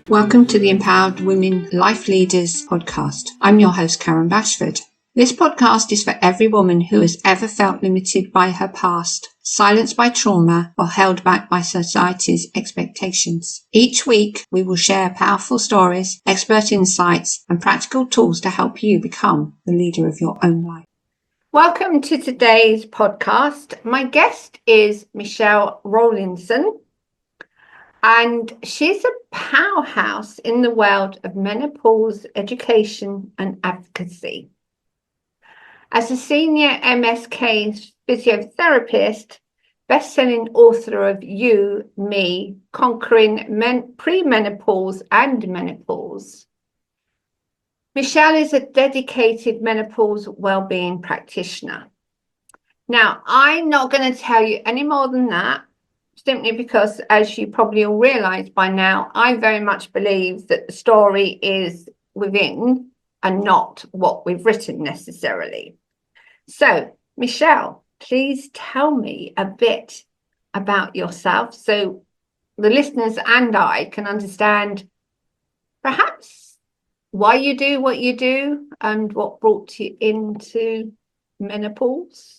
Welcome to the Empowered Women Life Leaders podcast. I'm your host, Karen Bashford. This podcast is for every woman who has ever felt limited by her past, silenced by trauma, or held back by society's expectations. Each week, we will share powerful stories, expert insights, and practical tools to help you become the leader of your own life. Welcome to today's podcast. My guest is Michelle Rawlinson, and she's a powerhouse in the world of menopause education and advocacy. As a senior MSK physiotherapist, best-selling author of You, Me, Conquering Premenopause and Menopause, Michelle is a dedicated menopause wellbeing practitioner. Now, I'm not going to tell you any more than that, simply because, as you probably all realise by now, I very much believe that the story is within and not what we've written necessarily. So, Michelle, please tell me a bit about yourself so the listeners and I can understand perhaps why you do what you do and what brought you into menopause.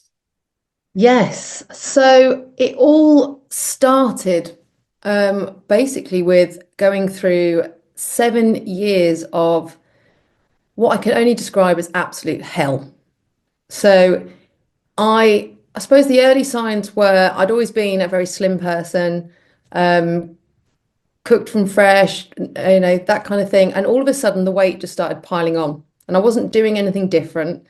Yes, so it all started basically with going through 7 years of what I can only describe as absolute hell. So I suppose the early signs were I'd always been a very slim person, cooked from fresh, that kind of thing. And all of a sudden the weight just started piling on and I wasn't doing anything different.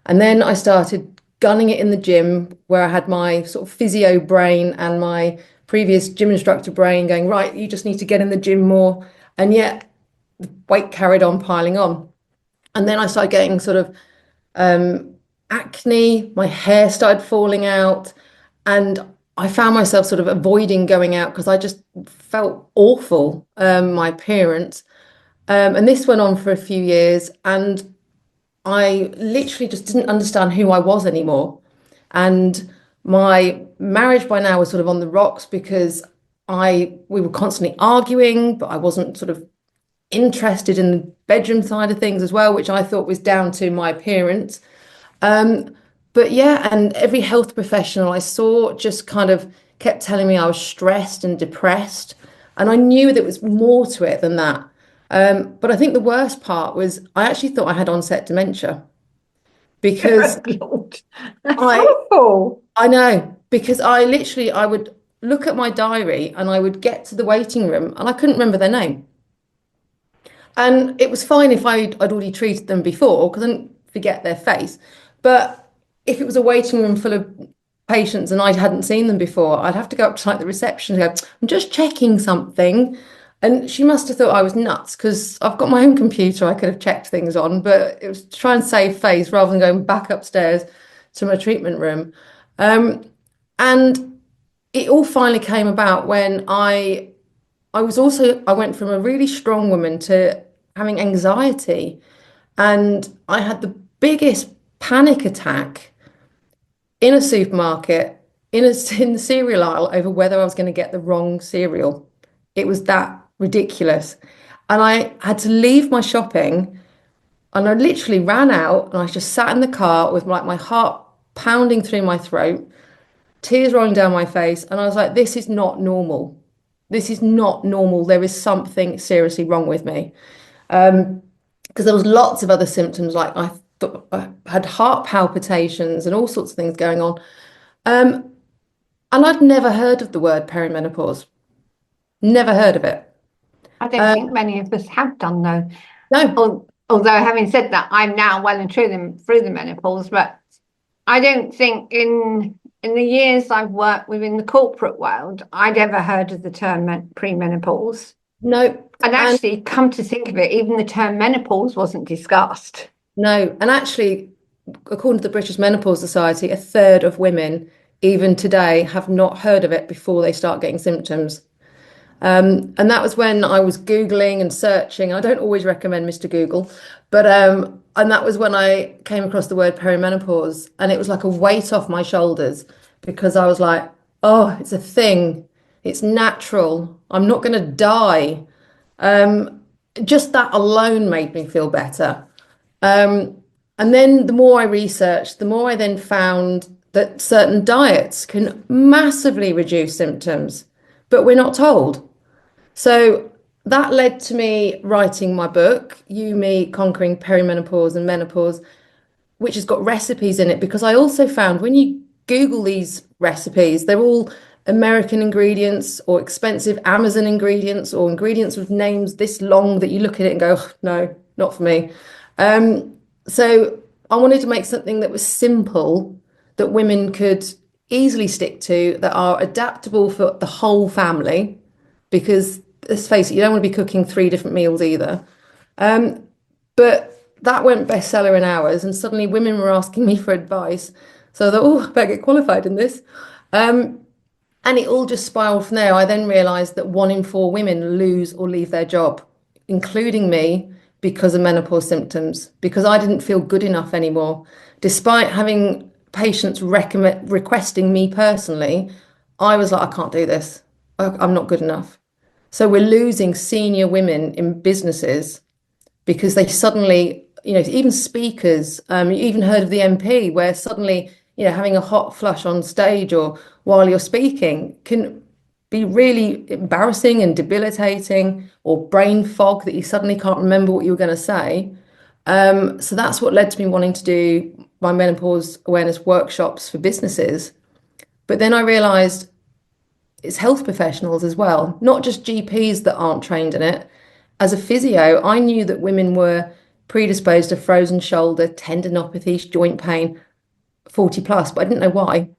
And then I started gunning it in the gym where I had my sort of physio brain and my previous gym instructor brain going, right, you just need to get in the gym more. And yet the weight carried on piling on. And then I started getting sort of acne, my hair started falling out, and I found myself sort of avoiding going out because I just felt awful, my appearance. And this went on for a few years, and I literally just didn't understand who I was anymore. And my marriage by now was sort of on the rocks because we were constantly arguing, but I wasn't sort of interested in the bedroom side of things as well, which I thought was down to my appearance. But yeah, and every health professional I saw just kind of kept telling me I was stressed and depressed. And I knew there was more to it than that. But I think the worst part was I actually thought I had onset dementia because Lord, that's awful. I know, because I would look at my diary and I would get to the waiting room and I couldn't remember their name. And it was fine if I'd already treated them before because I didn't forget their face. But if it was a waiting room full of patients and I hadn't seen them before, I'd have to go up to like the reception and go, I'm just checking something. And she must have thought I was nuts because I've got my own computer I could have checked things on, but it was to try and save face rather than going back upstairs to my treatment room. And it all finally came about when I went from a really strong woman to having anxiety. And I had the biggest panic attack in a supermarket, in the cereal aisle over whether I was going to get the wrong cereal. It was that ridiculous. And I had to leave my shopping and I literally ran out and I just sat in the car with like my heart pounding through my throat, tears rolling down my face. And I was like, this is not normal. This is not normal. There is something seriously wrong with me. Because there was lots of other symptoms, like I thought I had heart palpitations and all sorts of things going on. And I'd never heard of the word perimenopause. Never heard of it. I don't think many of us have done, though. No. Although, having said that, I'm now well and truly through the menopause, but I don't think in the years I've worked within the corporate world, I'd ever heard of the term premenopause. No. And actually, come to think of it, even the term menopause wasn't discussed. No. And actually, according to the British Menopause Society, a third of women, even today, have not heard of it before they start getting symptoms. And that was when I was Googling and searching. I don't always recommend Mr. Google, but and that was when I came across the word perimenopause, and it was like a weight off my shoulders because I was like, oh, it's a thing. It's natural. I'm not going to die. Just that alone made me feel better. Um, and then the more I researched, the more I then found that certain diets can massively reduce symptoms, but we're not told. So that led to me writing my book, You, Me, Conquering Perimenopause and Menopause, which has got recipes in it, because I also found when you Google these recipes, they're all American ingredients or expensive Amazon ingredients or ingredients with names this long that you look at it and go, "Oh, no, not for me." So I wanted to make something that was simple, that women could easily stick to, that are adaptable for the whole family, because let's face it, you don't want to be cooking 3 different meals either. But that went bestseller in hours, and suddenly women were asking me for advice. So I thought, oh, I better get qualified in this. And it all just spiraled from there. I then realized that 1 in 4 women lose or leave their job, including me, because of menopause symptoms, because I didn't feel good enough anymore. Despite having patients requesting me personally, I was like, I can't do this. I'm not good enough. So we're losing senior women in businesses because they suddenly, even speakers, you even heard of the MP where suddenly, having a hot flush on stage or while you're speaking can be really embarrassing and debilitating, or brain fog that you suddenly can't remember what you were going to say. So that's what led to me wanting to do my menopause awareness workshops for businesses. But then I realized it's health professionals as well, not just GPs that aren't trained in it. As a physio, I knew that women were predisposed to frozen shoulder, tendinopathy, joint pain, 40 plus, but I didn't know why.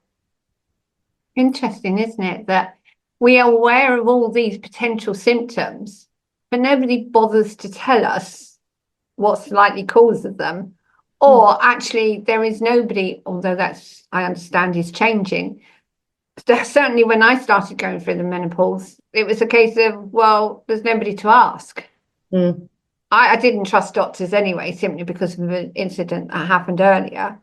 Interesting, isn't it, that we are aware of all these potential symptoms, but nobody bothers to tell us what's the likely cause of them. Or actually, there is nobody, although that's, I understand, is changing. Certainly, when I started going through the menopause, it was a case of, well, there's nobody to ask. Mm. I didn't trust doctors anyway, simply because of an incident that happened earlier.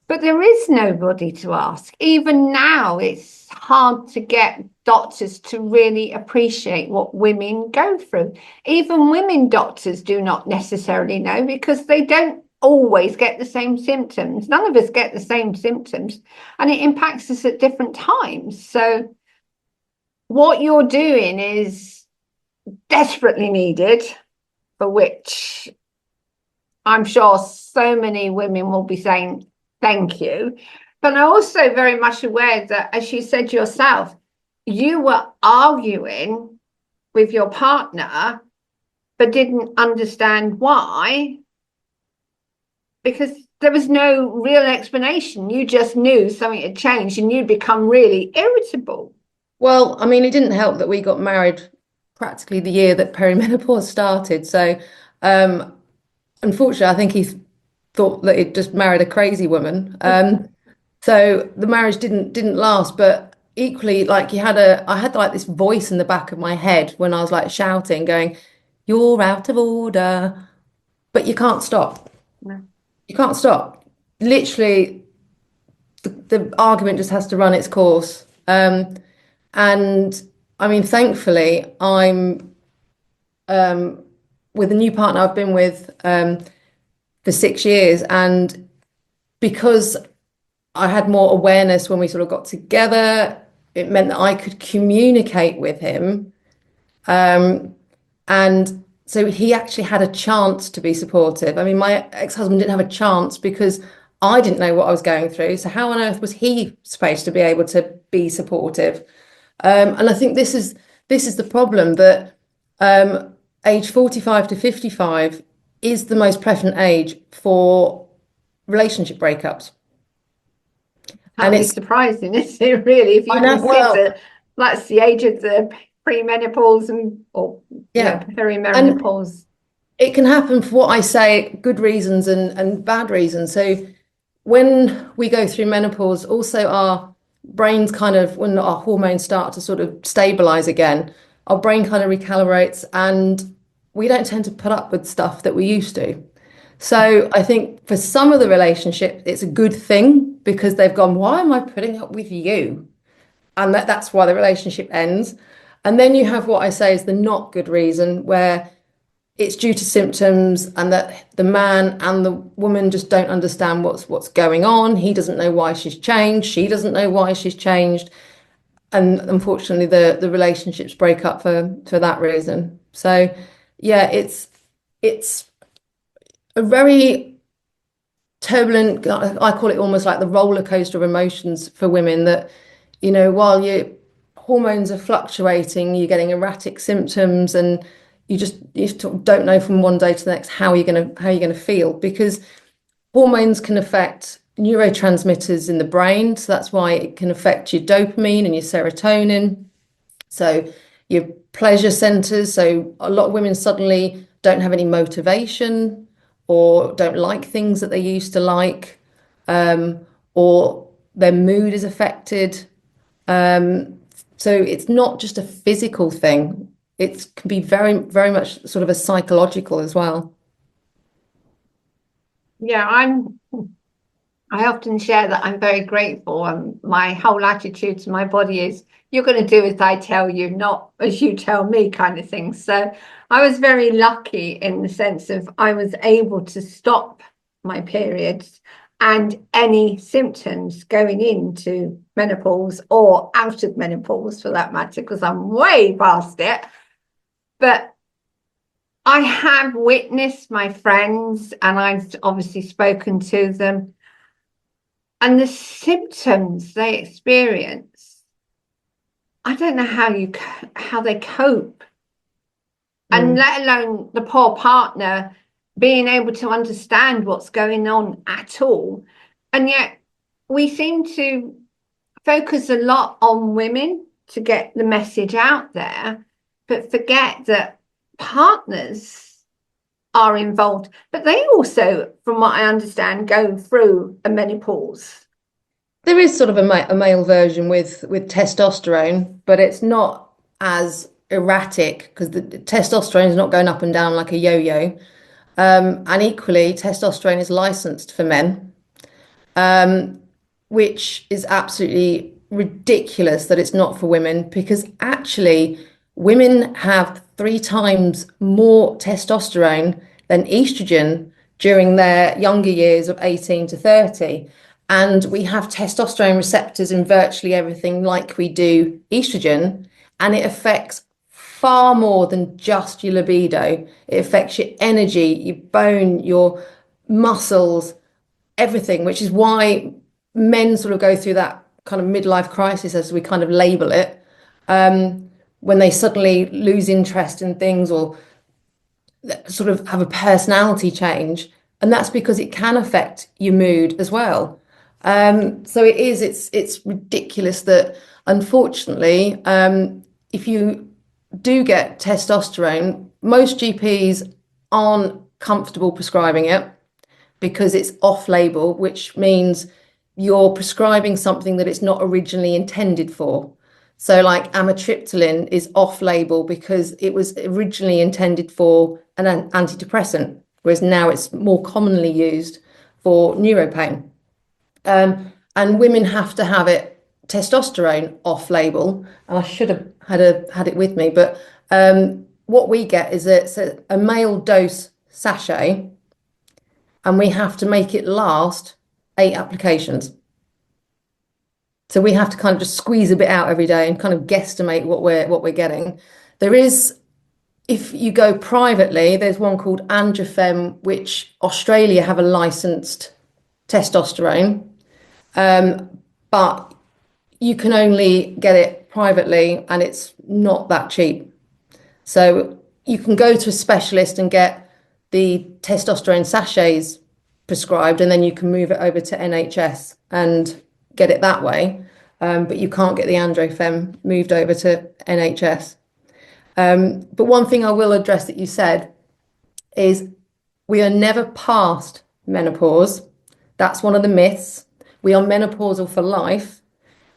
But there is nobody to ask. Even now, it's hard to get doctors to really appreciate what women go through. Even women doctors do not necessarily know, because they don't always get the same symptoms. None of us get the same symptoms, and it impacts us at different times. So what you're doing is desperately needed, for which I'm sure so many women will be saying thank you. But I'm also very much aware that, as you said yourself, you were arguing with your partner, but didn't understand why, because there was no real explanation. You just knew something had changed and you'd become really irritable. Well, I mean, it didn't help that we got married practically the year that perimenopause started. So, unfortunately, I think he thought that he'd just married a crazy woman. So the marriage didn't last. But equally, like I had like this voice in the back of my head when I was like shouting, going, "You're out of order," but you can't stop. No. You can't stop. Literally, the argument just has to run its course. And I mean, thankfully, I'm with a new partner I've been with for 6 years, and because I had more awareness when we sort of got together, it meant that I could communicate with him. And so he actually had a chance to be supportive. I mean, my ex-husband didn't have a chance because I didn't know what I was going through. So how on earth was he supposed to be able to be supportive? And I think this is the problem, that age 45 to 55 is the most prevalent age for relationship breakups. And Can't be it's, surprising, is it, really, if I you know, well, consider that's the age of the premenopause or yeah. And perimenopause. it can happen for what I say, good reasons and bad reasons. So when we go through menopause, also our brains kind of, when our hormones start to sort of stabilize again, our brain kind of recalibrates, and we don't tend to put up with stuff that we used to. So I think for some of the relationship, it's a good thing because they've gone, why am I putting up with you? And that's why the relationship ends. And then you have what I say is the not good reason, where it's due to symptoms and that the man and the woman just don't understand what's going on. He doesn't know why she's changed. She doesn't know why she's changed. And unfortunately, the relationships break up for that reason. So yeah, it's a very turbulent, I call it almost like the roller coaster of emotions for women, that, while your hormones are fluctuating, you're getting erratic symptoms, and you don't know from one day to the next how you're going to feel, because hormones can affect neurotransmitters in the brain. So that's why it can affect your dopamine and your serotonin. So your pleasure centers. So a lot of women suddenly don't have any motivation or don't like things that they used to like, or their mood is affected. So it's not just a physical thing. It can be very, very much sort of a psychological as well. Yeah, I often share that I'm very grateful, and my whole attitude to my body is, you're going to do as I tell you, not as you tell me, kind of thing. So I was very lucky in the sense of I was able to stop my periods and any symptoms going into menopause or out of menopause for that matter, because I'm way past it. But I have witnessed my friends, and I've obviously spoken to them, and the symptoms they experience, I don't know how they cope, and let alone the poor partner being able to understand what's going on at all. And yet we seem to focus a lot on women to get the message out there, but forget that partners are involved, but they also, from what I understand, go through a menopause. There is sort of a male version with testosterone, but it's not as erratic because the testosterone is not going up and down like a yo-yo. And equally, testosterone is licensed for men, which is absolutely ridiculous that it's not for women, because actually women have 3 times more testosterone than estrogen during their younger years of 18 to 30. And we have testosterone receptors in virtually everything like we do estrogen, and it affects far more than just your libido. It affects your energy, your bone, your muscles, everything, which is why men sort of go through that kind of midlife crisis, as we kind of label it, when they suddenly lose interest in things or sort of have a personality change. And that's because it can affect your mood as well. So it's ridiculous that, unfortunately, if you do get testosterone, most GPs aren't comfortable prescribing it because it's off-label, which means you're prescribing something that it's not originally intended for. So like amitriptyline is off-label because it was originally intended for an antidepressant, whereas now it's more commonly used for neuropain. And women have to have it testosterone off-label, and I should have had it with me, but what we get is a male dose sachet, and we have to make it last 8 applications. So we have to kind of just squeeze a bit out every day and kind of guesstimate what we're getting. There is, if you go privately, there's one called Androfem, which Australia have a licensed testosterone, but you can only get it privately, and it's not that cheap. So you can go to a specialist and get the testosterone sachets prescribed, and then you can move it over to NHS and get it that way. But you can't get the Androfem moved over to NHS. But one thing I will address that you said is we are never past menopause. That's one of the myths. We are menopausal for life,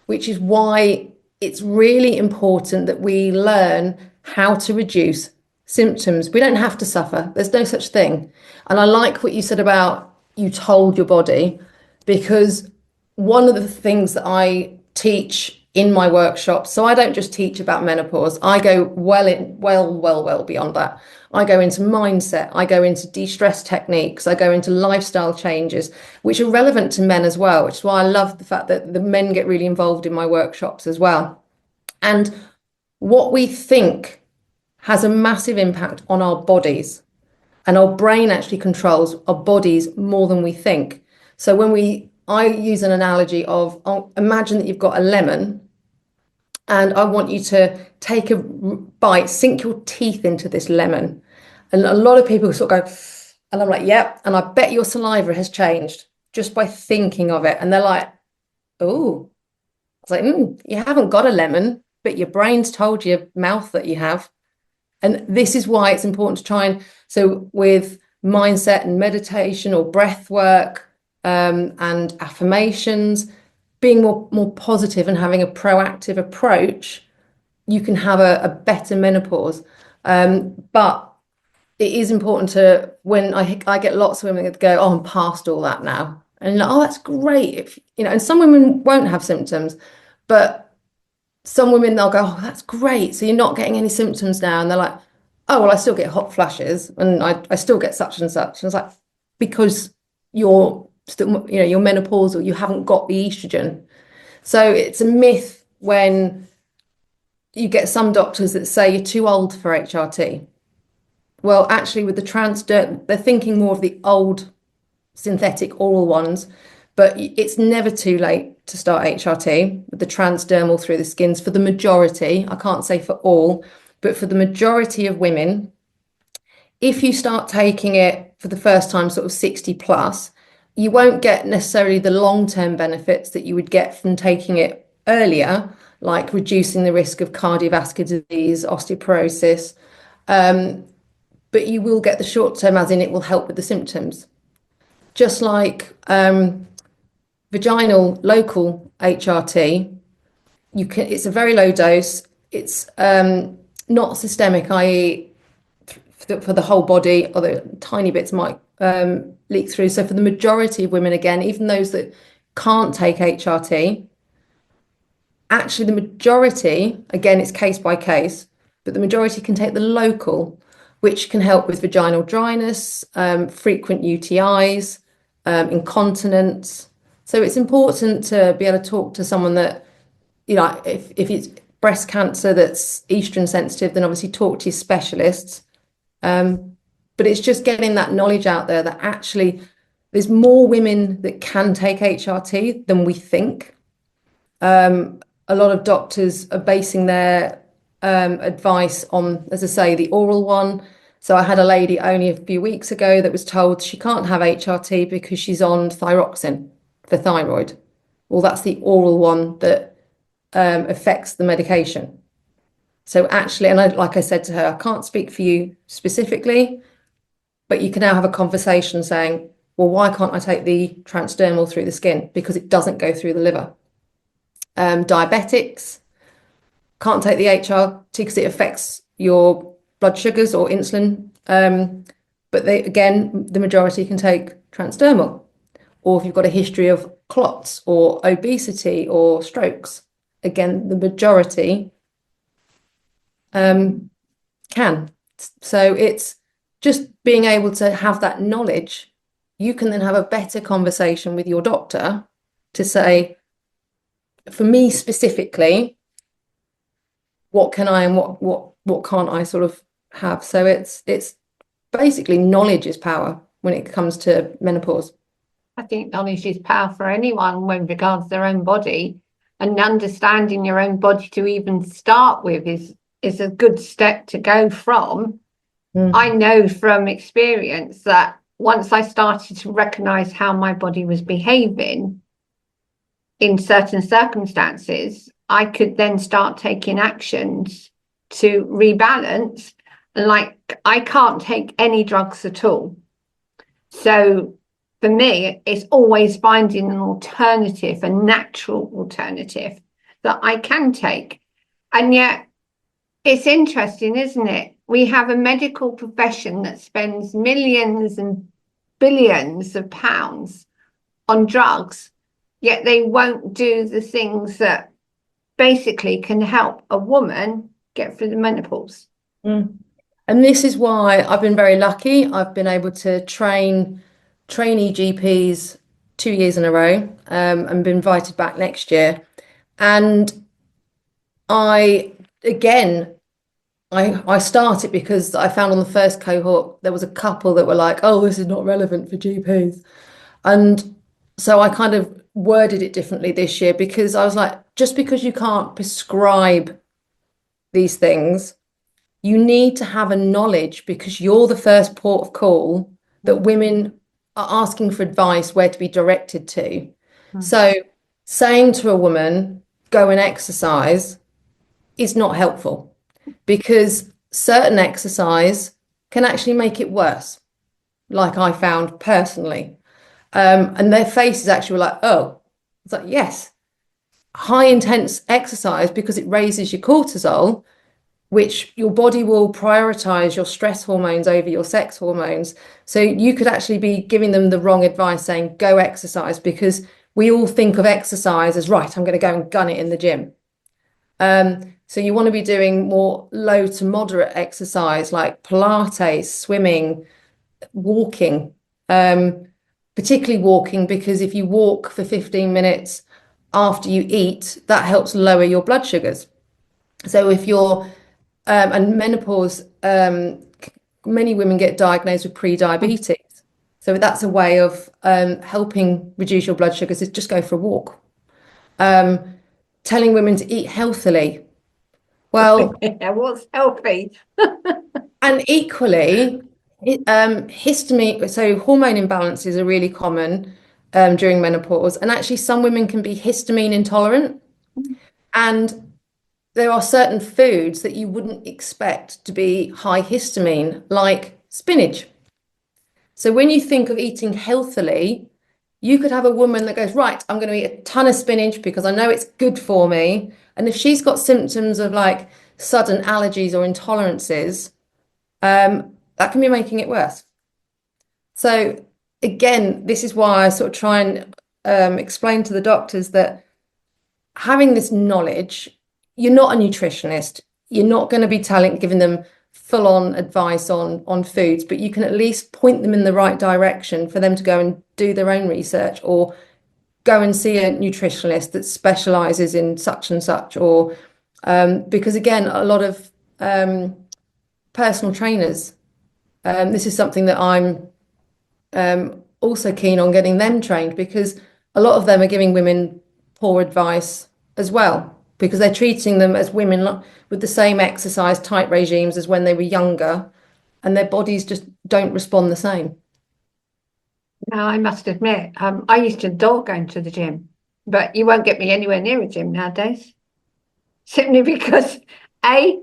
which is why it's really important that we learn how to reduce symptoms. We don't have to suffer. There's no such thing. And I like what you said about you told your body, because one of the things that I teach in my workshops. So I don't just teach about menopause. I go well beyond that. I go into mindset. I go into de-stress techniques. I go into lifestyle changes, which are relevant to men as well, which is why I love the fact that the men get really involved in my workshops as well. And what we think has a massive impact on our bodies. And our brain actually controls our bodies more than we think. So I use an analogy of, imagine that you've got a lemon and I want you to take a bite, sink your teeth into this lemon. And a lot of people sort of go, and I'm like, yep. And I bet your saliva has changed just by thinking of it. And they're like, oh, I was like, you haven't got a lemon, but your brain's told your mouth that you have. And this is why it's important to try so with mindset and meditation or breath work and affirmations, being more positive and having a proactive approach, you can have a better menopause. But it is important to, when I get lots of women that go, oh, I'm past all that now. And like, oh, that's great. If, and some women won't have symptoms, but some women, they'll go, oh, that's great. So you're not getting any symptoms now. And they're like, oh, well, I still get hot flashes and I still get such and such. And it's like, because you're still, you're menopausal, you haven't got the estrogen. So it's a myth when you get some doctors that say you're too old for HRT. Well, actually, with the transdermal, they're thinking more of the old synthetic oral ones, but it's never too late to start HRT with the transdermal through the skins for the majority. I can't say for all, but for the majority of women, if you start taking it for the first time, sort of 60 plus, you won't get necessarily the long-term benefits that you would get from taking it earlier, like reducing the risk of cardiovascular disease, osteoporosis, but you will get the short-term, as in it will help with the symptoms. Just like vaginal local HRT, it's a very low dose. It's not systemic, i.e. for the whole body, although tiny bits might leak through. So for the majority of women, again, even those that can't take HRT, actually the majority, again, it's case by case, but the majority can take the local, which can help with vaginal dryness, frequent UTIs, incontinence. So it's important to be able to talk to someone that, if it's breast cancer that's estrogen sensitive, then obviously talk to your specialists. But it's just getting that knowledge out there that actually there's more women that can take HRT than we think. A lot of doctors are basing their advice on, as I say, the oral one. So I had a lady only a few weeks ago that was told she can't have HRT because she's on thyroxine for thyroid. Well, that's the oral one that affects the medication. So actually, and like I said to her, I can't speak for you specifically, but you can now have a conversation saying, well, why can't I take the transdermal through the skin? Because it doesn't go through the liver. Diabetics can't take the HRT because it affects your blood sugars or insulin. But the majority can take transdermal. Or if you've got a history of clots or obesity or strokes, again, the majority can. So it's just being able to have that knowledge. You can then have a better conversation with your doctor to say, for me specifically, what can I and what can't I sort of have? So it's basically knowledge is power when it comes to menopause. I think knowledge is power for anyone when regards their own body, and understanding your own body to even start with is a good step to go from. I know from experience that once I started to recognize how my body was behaving in certain circumstances, I could then start taking actions to rebalance. Like, I can't take any drugs at all. So for me, it's always finding an alternative, a natural alternative that I can take. And yet, it's interesting, isn't it? We have a medical profession that spends millions and billions of pounds on drugs, yet they won't do the things that basically can help a woman get through the menopause. Mm. And this is why I've been very lucky. I've been able to train trainee GPs 2 years in a row, and been invited back next year. And I, again, I started because I found on the first cohort there was a couple that were like, oh, this is not relevant for GPs. And so I kind of worded it differently this year because I was like, just because you can't prescribe these things, you need to have a knowledge because you're the first port of call that women are asking for advice where to be directed to. So saying to a woman, go and exercise is not helpful because certain exercise can actually make it worse, like I found personally. And their faces actually were like, oh, it's like, yes, high intense exercise because it raises your cortisol, which your body will prioritize your stress hormones over your sex hormones. So you could actually be giving them the wrong advice saying, go exercise, because we all think of exercise as, right, I'm going to go and gun it in the gym. So you want to be doing more low to moderate exercise like Pilates, swimming, walking, particularly walking, because if you walk for 15 minutes after you eat, that helps lower your blood sugars. So if you're, and menopause, many women get diagnosed with pre-diabetes. So that's a way of helping reduce your blood sugars is just go for a walk. Telling women to eat healthily. Well, What's healthy? and equally, histamine, so hormone imbalances are really common during menopause. And actually, some women can be histamine intolerant. And there are certain foods that you wouldn't expect to be high histamine, like spinach. So when you think of eating healthily, you could have a woman that goes, right, I'm going to eat a ton of spinach because I know it's good for me. And if she's got symptoms of like sudden allergies or intolerances, that can be making it worse. So again, this is why I sort of try and explain to the doctors that having this knowledge, you're not a nutritionist. You're not going to be giving them full on advice on foods, but you can at least point them in the right direction for them to go and do their own research or go and see a nutritionist that specializes in such and such, or because again, a lot of personal trainers, this is something that I'm also keen on getting them trained because a lot of them are giving women poor advice as well because they're treating them as women with the same exercise type regimes as when they were younger, and their bodies just don't respond the same. Now, I must admit, I used to adore going to the gym, but you won't get me anywhere near a gym nowadays. Simply because, A,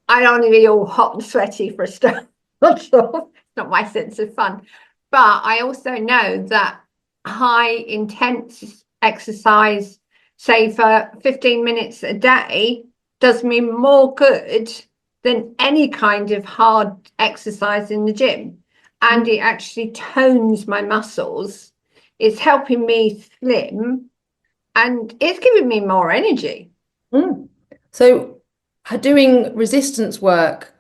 I don't want to be all hot and sweaty for a start. It's not my sense of fun. But I also know that high intense exercise, say for 15 minutes a day, does me more good than any kind of hard exercise in the gym. And it actually tones my muscles. It's helping me slim and it's giving me more energy. Mm. So doing resistance work,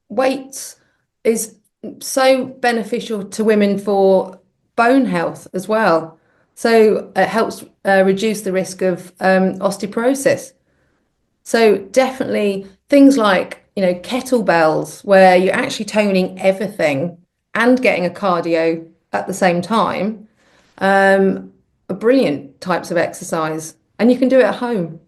weights is so beneficial to women for bone health as well. So it helps reduce the risk of osteoporosis. So definitely things like, kettlebells, where you're actually toning everything and getting a cardio at the same time, are brilliant types of exercise. And you can do it at home.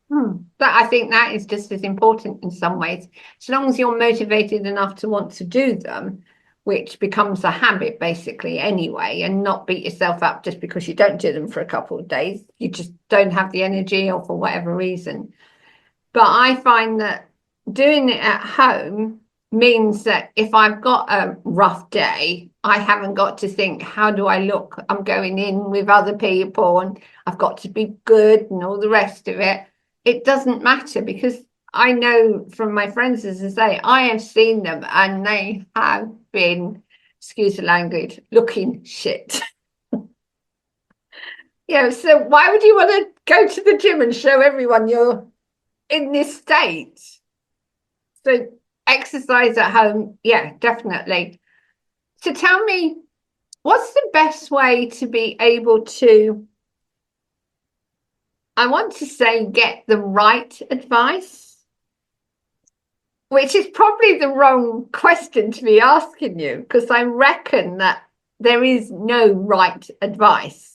But I think that is just as important in some ways. As long as you're motivated enough to want to do them, which becomes a habit basically anyway, and not beat yourself up just because you don't do them for a couple of days. You just don't have the energy or for whatever reason. But I find that doing it at home means that if I've got a rough day, I haven't got to think, how do I look? I'm going in with other people and I've got to be good and all the rest of it. It doesn't matter because I know from my friends, as I say, I have seen them and they have been, excuse the language, looking shit. So why would you want to go to the gym and show everyone you're in this state? So exercise at home, yeah, definitely. So tell me, what's the best way to be able to, I want to say, get the right advice, which is probably the wrong question to be asking you, because I reckon that there is no right advice.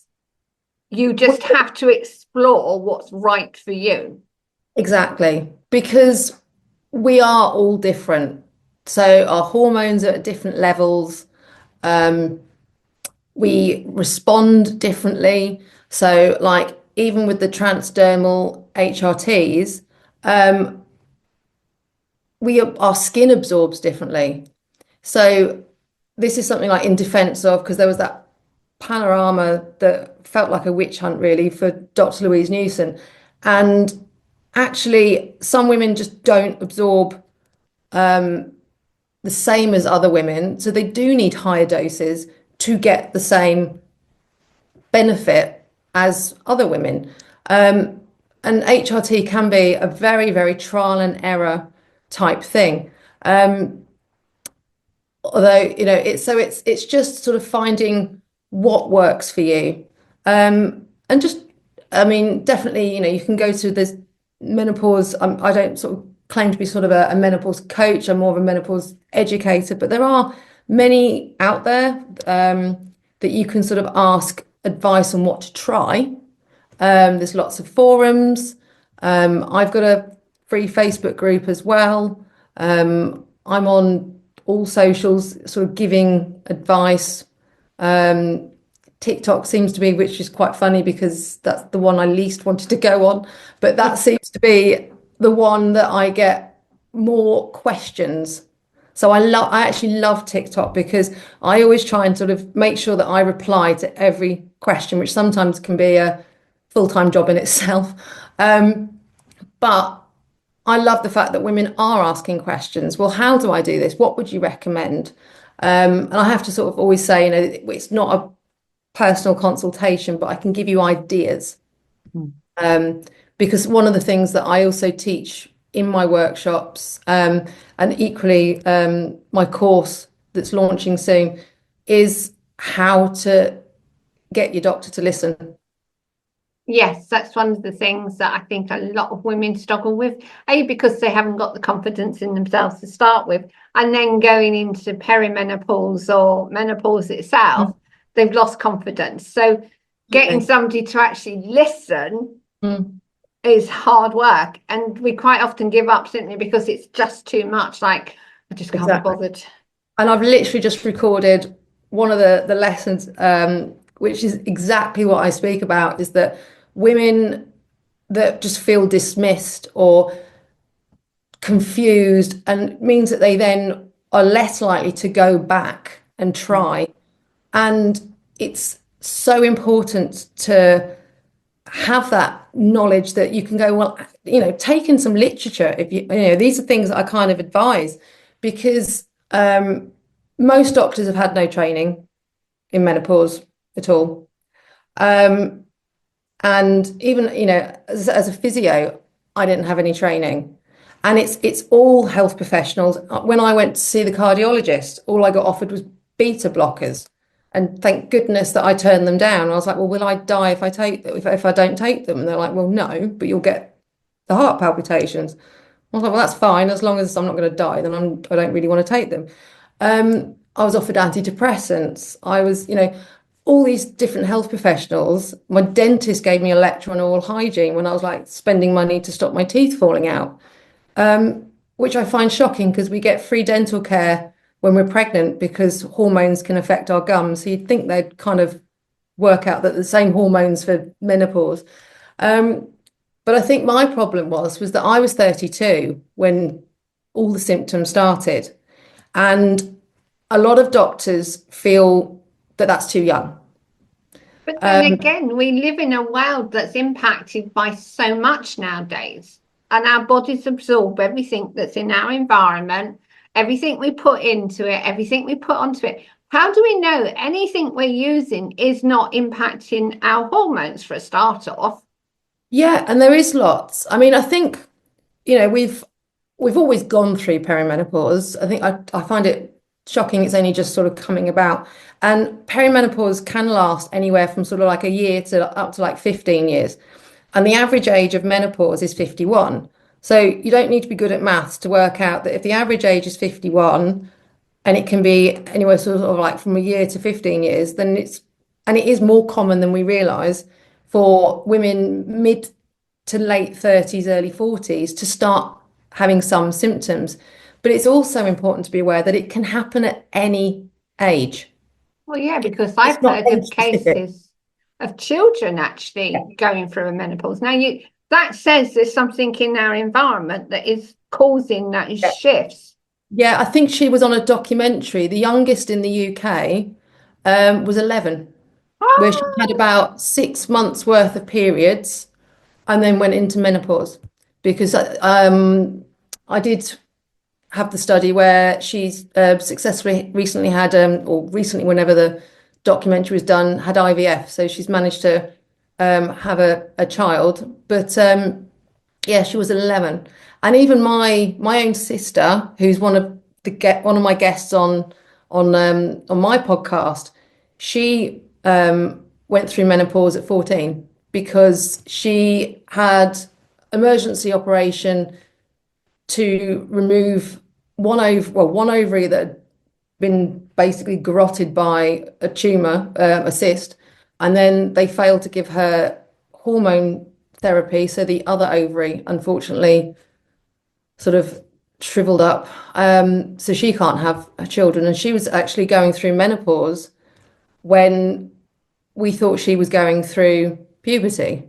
You just have to explore what's right for you. Exactly, because we are all different. So our hormones are at different levels. Um, we respond differently. So, like, even with the transdermal HRTs, um, our skin absorbs differently. So, this is something like in defense of, because there was that panorama that felt like a witch hunt, really, for Dr. Louise Newson. And actually, some women just don't absorb the same as other women. So, they do need higher doses to get the same benefit as other women. And HRT can be a very, very trial and error type thing. Although, it's just sort of finding what works for you. And just, I mean, definitely, you can go to this menopause. I don't sort of claim to be sort of a menopause coach. I'm more of a menopause educator, but there are many out there that you can sort of ask advice on what to try. There's lots of forums. I've got a free Facebook group as well. I'm on all socials, sort of giving advice. TikTok seems to be, which is quite funny because that's the one I least wanted to go on, but that seems to be the one that I get more questions. So I actually love TikTok because I always try and sort of make sure that I reply to every question, which sometimes can be a full-time job in itself. But I love the fact that women are asking questions. Well, how do I do this? What would you recommend? And I have to sort of always say, it's not a personal consultation, but I can give you ideas. Because one of the things that I also teach in my workshops, and equally my course that's launching soon, is how to get your doctor to listen. Yes, that's one of the things that I think a lot of women struggle with, because they haven't got the confidence in themselves to start with, and then going into perimenopause or menopause itself, they've lost confidence. So getting Okay. somebody to actually listen Mm. is hard work, and we quite often give up simply because it's just too much. Like, I just can't be Exactly. bothered. And I've literally just recorded one of the lessons, which is exactly what I speak about, is that women that just feel dismissed or confused, and means that they then are less likely to go back and try. And it's so important to have that knowledge that you can go, well, take in some literature. If these are things that I kind of advise, because most doctors have had no training in menopause at all. And even, as a physio, I didn't have any training. And it's all health professionals. When I went to see the cardiologist, all I got offered was beta blockers. And thank goodness that I turned them down. I was like, well, will I die if I take them, if I don't take them? And they're like, well, no, but you'll get the heart palpitations. I was like, well, that's fine. As long as I'm not going to die, then I don't really want to take them. I was offered antidepressants. I was, all these different health professionals. My dentist gave me a lecture on oral hygiene when I was like spending money to stop my teeth falling out, which I find shocking because we get free dental care when we're pregnant because hormones can affect our gums. So you'd think they'd kind of work out that the same hormones for menopause. But I think my problem was that I was 32 when all the symptoms started. And a lot of doctors feel that that's too young. But then again, we live in a world that's impacted by so much nowadays, and our bodies absorb everything that's in our environment, everything we put into it, everything we put onto it How do we know anything we're using is not impacting our hormones for a start off? Yeah, and there is lots. I mean, I think, we've always gone through perimenopause. I think I find it shocking it's only just sort of coming about. And perimenopause can last anywhere from sort of like a year to up to like 15 years. And the average age of menopause is 51. So you don't need to be good at maths to work out that if the average age is 51, and it can be anywhere sort of like from a year to 15 years, then it is more common than we realize for women mid to late 30s, early 40s to start having some symptoms. But it's also important to be aware that it can happen at any age. Well, yeah, because It's I've not heard age of specific. cases of children actually going through a menopause. Now, that says there's something in our environment that is causing those Yeah. shifts. Yeah, I think she was on a documentary. The youngest in the UK was 11, where she had Oh, about 6 months worth of periods and then went into menopause. Because I did have the study where she's successfully recently had, or recently, whenever the documentary was done, had IVF. So she's managed to have a child. But yeah, she was 11. And even my own sister, who's one of my guests on my podcast, she went through menopause at 14 because she had emergency operation to remove one ovary that had been basically garroted by a tumor, a cyst, and then they failed to give her hormone therapy. So the other ovary, unfortunately, sort of shriveled up. So she can't have children. And she was actually going through menopause when we thought she was going through puberty.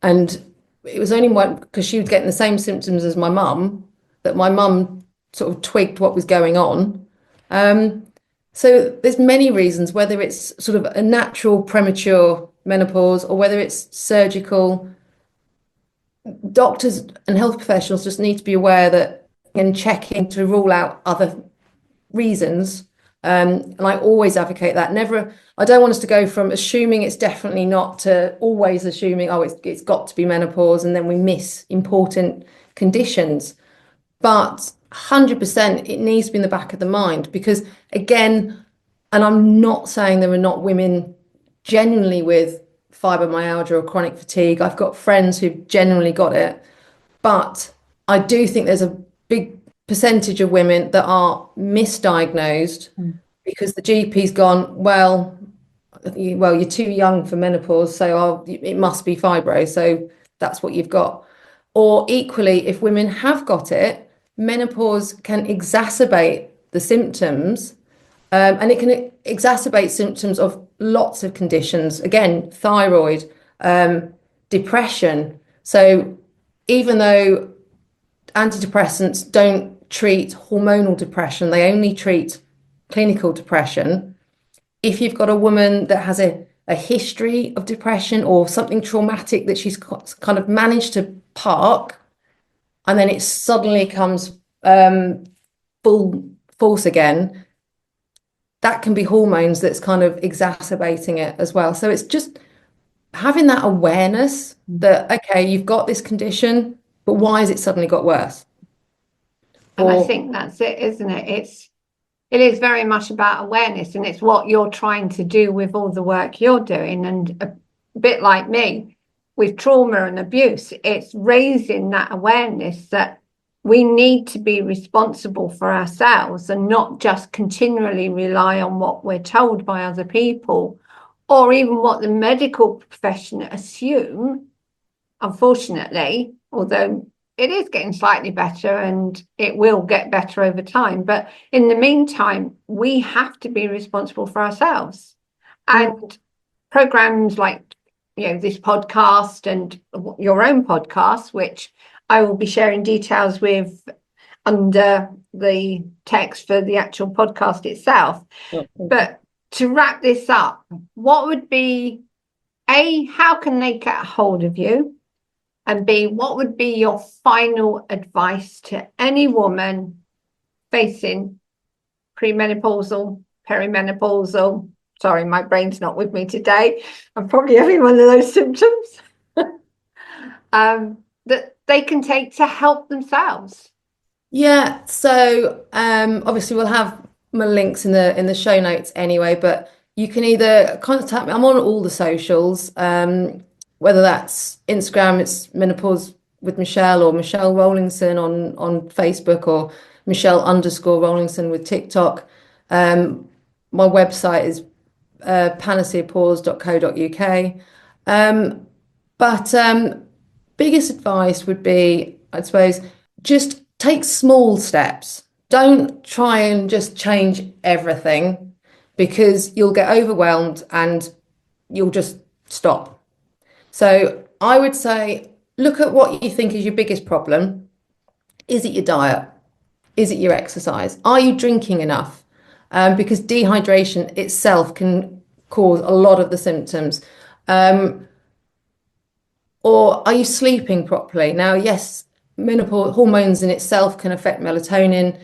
And it was only because she was getting the same symptoms as my mum that my mum sort of twigged what was going on. So there's many reasons, whether it's sort of a natural premature menopause or whether it's surgical. Doctors and health professionals just need to be aware that and checking to rule out other reasons. And I always advocate that. Never, I don't want us to go from assuming it's definitely not to always assuming, oh, it's got to be menopause, and then we miss important conditions. But 100% it needs to be in the back of the mind because, again, and I'm not saying there are not women genuinely with fibromyalgia or chronic fatigue. I've got friends who've genuinely got it, but I do think there's a big percentage of women that are misdiagnosed because the GP's gone, you're too young for menopause, so it must be fibro, so that's what you've got. Or equally, if women have got it, menopause can exacerbate the symptoms, and it can exacerbate symptoms of lots of conditions. Again, thyroid, depression. So even though antidepressants don't treat hormonal depression, they only treat clinical depression. If you've got a woman that has a history of depression or something traumatic that she's kind of managed to park, and then it suddenly comes full force again, that can be hormones that's kind of exacerbating it as well. So it's just having that awareness that, okay, you've got this condition, but why has it suddenly got worse? and I think that's it, isn't it? It is very much about awareness, and it's what you're trying to do with all the work you're doing. And a bit like me with trauma and abuse, it's raising that awareness that we need to be responsible for ourselves and not just continually rely on what we're told by other people or even what the medical profession assume, unfortunately, although it is getting slightly better and it will get better over time. But in the meantime, we have to be responsible for ourselves. And programs like, this podcast and your own podcast, which I will be sharing details with under the text for the actual podcast itself. But to wrap this up, what would be how can they get a hold of you? And B, what would be your final advice to any woman facing premenopausal perimenopausal, sorry, my brain's not with me today. I'm probably having one of those symptoms that they can take to help themselves. Yeah, so obviously we'll have my links in the show notes anyway, but you can either contact me. I'm on all the socials, whether that's Instagram, it's Menopause with Michelle, or Michelle Rawlinson on Facebook, or Michelle_Rawlinson with TikTok. My website is panaceapause.co.uk. But biggest advice would be, I suppose, just take small steps. Don't try and just change everything, because you'll get overwhelmed and you'll just stop. So I would say, look at what you think is your biggest problem. Is it your diet? Is it your exercise? Are you drinking enough? Because dehydration itself can cause a lot of the symptoms. Or are you sleeping properly? Now, yes, menopause hormones in itself can affect melatonin,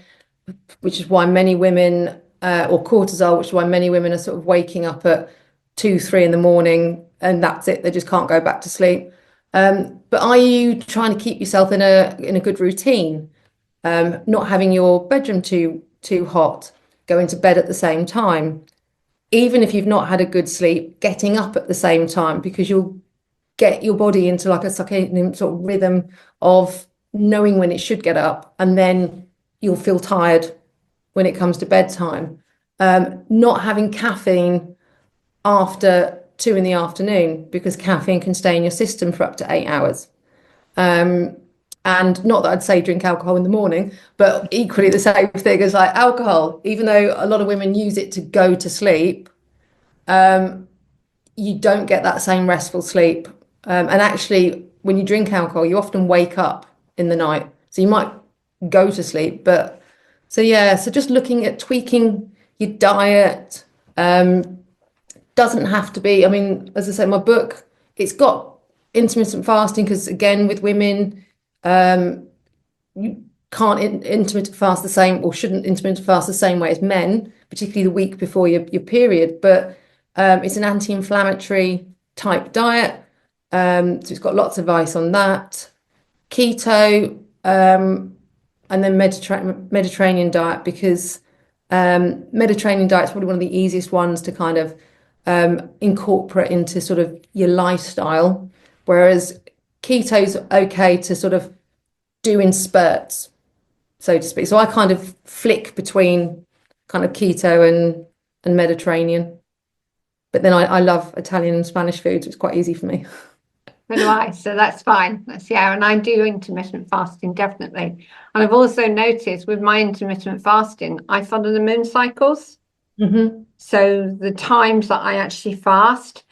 which is why many women, or cortisol, which is why many women are sort of waking up at 2, 3 in the morning, and that's it. They just can't go back to sleep. But are you trying to keep yourself in a good routine? Not having your bedroom too hot, going to bed at the same time. Even if you've not had a good sleep, getting up at the same time, because you'll get your body into like a circadian sort of rhythm of knowing when it should get up, and then you'll feel tired when it comes to bedtime. Not having caffeine after 2 in the afternoon, because caffeine can stay in your system for up to 8 hours. And not that I'd say drink alcohol in the morning, but equally the same thing as like alcohol. Even though a lot of women use it to go to sleep, you don't get that same restful sleep. And actually, when you drink alcohol, you often wake up in the night. So you might go to sleep, but so yeah, so just looking at tweaking your diet. Doesn't have to be, I mean, as I say, my book, it's got intermittent fasting, because again, with women, you can't intermittent fast the same, or shouldn't intermittent fast the same way as men, particularly the week before your period. But it's an anti-inflammatory type diet. So it's got lots of advice on that. Keto, and then Mediterranean diet, because Mediterranean diet is probably one of the easiest ones to kind of incorporate into sort of your lifestyle, whereas keto's okay to sort of do in spurts, so to speak. So I kind of flick between kind of keto and Mediterranean, but then I love Italian and Spanish foods. It's quite easy for me. So do I, so that's fine. Yeah, and I do intermittent fasting, definitely. And I've also noticed with my intermittent fasting, I follow the moon cycles. Mm-hmm. So the times that I actually fast.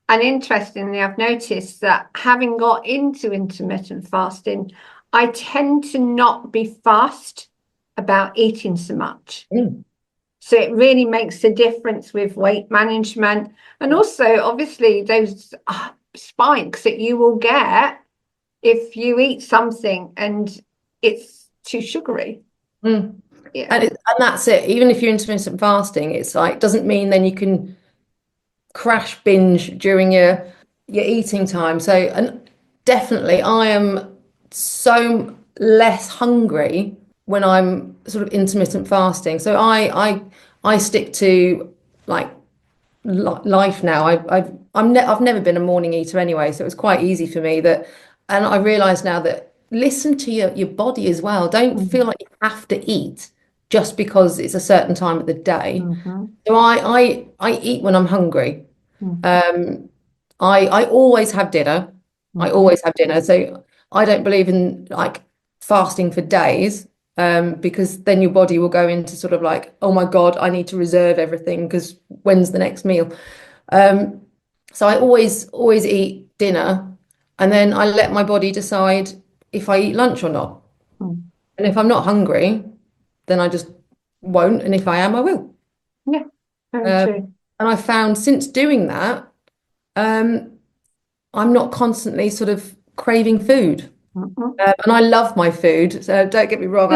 And interestingly, I've noticed that having got into intermittent fasting, I tend to not be fast about eating so much. Mm. So it really makes a difference with weight management. And also, obviously, those spikes that you will get if you eat something and it's too sugary. Mm. Yeah. And that's it. Even if you're intermittent fasting, it's like, doesn't mean then you can crash binge during your eating time. So, and definitely I am so less hungry when I'm sort of intermittent fasting. So I stick to like life now. I've never been a morning eater anyway, so it was quite easy for me that. And I realise now that listen to your body as well. Don't feel like you have to eat just because it's a certain time of the day. Mm-hmm. So I eat when I'm hungry. Mm-hmm. I always have dinner. I Mm-hmm. always have dinner. So I don't believe in like fasting for days, because then your body will go into sort of like, oh my God, I need to reserve everything because when's the next meal? So I always eat dinner, and then I let my body decide if I eat lunch or not. Mm-hmm. And if I'm not hungry, then I just won't. And if I am, I will. Yeah, very true. And I found since doing that, I'm not constantly sort of craving food. Mm-hmm. And I love my food. So don't get me wrong.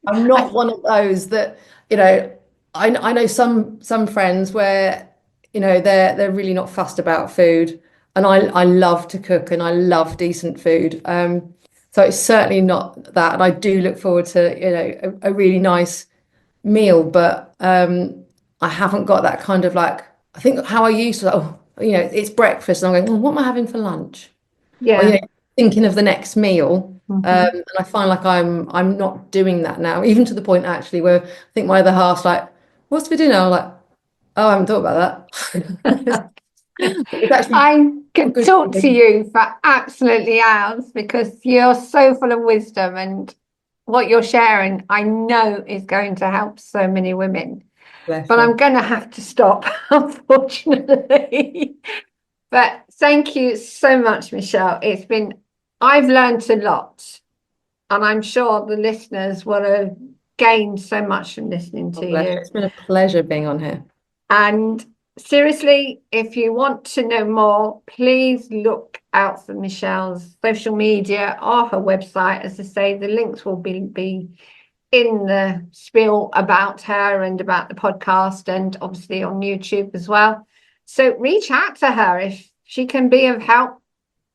I'm not one of those that, I know some friends where, they're really not fussed about food. And I love to cook and I love decent food. So it's certainly not that. And I do look forward to, a really nice meal, but I haven't got that kind of like, I think how I used to, it's breakfast and I'm going, oh, what am I having for lunch? Or, Yeah. thinking of the next meal. Mhm. And I find like I'm not doing that now, even to the point actually where I think my other half's like, what's for dinner? I'm like, oh, I haven't thought about that. It's actually I not could good for talk to me. you for absolutely hours because you're so full of wisdom, and what you're sharing, I know, is going to help so many women. Bless But you. I'm going to have to stop, unfortunately. But thank you so much, Michelle. I've learned a lot, and I'm sure the listeners will have gained so much from listening Oh, to bless you. you. It's been a pleasure being on here. And seriously, if you want to know more, please look out for Michelle's social media or her website. As I say, the links will be in the spiel about her and about the podcast, and obviously on YouTube as well. So reach out to her if she can be of help.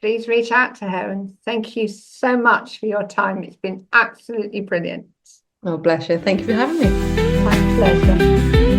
Please reach out to her. And thank you so much for your time. It's been absolutely brilliant. Oh, bless you. Thank you for having me. My pleasure.